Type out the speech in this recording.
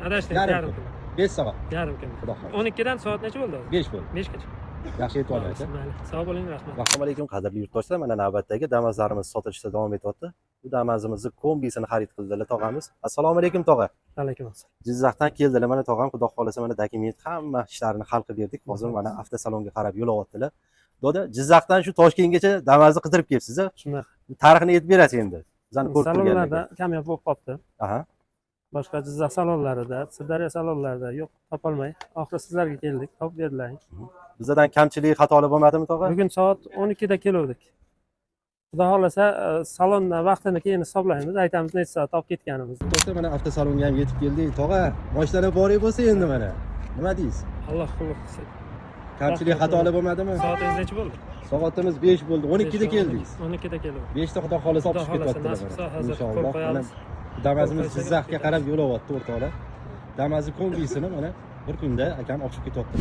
Adashdik, yarim kun. 5 soat. Yarim kun. Xudo xohlasa. 12 dan soat necha bo'ldi? 5 bo'ldi. 5 gacha. Yaxshi yetib olyapti. Mayli. Sog' bo'ling, rahmat. Assalomu alaykum qadrli yurtdoshlar. Mana navbatdagi Damaslarimiz sotilishda davom etyapti. Bu Damasimizni kombisini xarid qildilar tog'amiz. Assalomu alaykum tog'a. Alaykum assalom. Jizzaxdan keldilar. Mana tog'am xudo xolasa mana dokument hamma ishlarini hal qilib berdik. Hozir mana avtosalonga qarab yo'l olyaptilar. Doda Jizzaxdan shu Toshkentgacha Damasni qidirib kelibsiz-a? Shunaqa. Tarixini aytib berasiz endi. Bizani ko'rib Salonlarda kamyob bo'lib qolibdi. Aha. Boshqa Jizzax salonlarida, Sirdaryo salonlarida yo'q, topolmay. Oxiri sizlarga keldik, topib berdilar. Bizdan kamchilik, xatolik bo'lmadimi tog'a? Bugun soat 12 da keldik. Xudo xolasa salonda vaqtini keyin hisoblaymiz, aytamiz necha soat topib ketganimizni. Do'stlar mana avtosalonga ham yetib keldik. Tog'a, mashinalar boring bo'lsa endi mana. Nima deysiz? Alloh qulluq qilsin. Kamchilik, xatolik bo'lmadimi? Soatingiz necha bo'ldi? Soatimiz 5 bo'ldi. 12 da keldik. 12 da keldik. 5 ta xudo xolasa olib chiqib ketyaptilar. Inshaalloh. Mana Damazimiz Jizzaxga qarab yo'l olyapti o'rtoqlar. Damazni kombisini mana bir kunda akam olib chiqib ketyapti.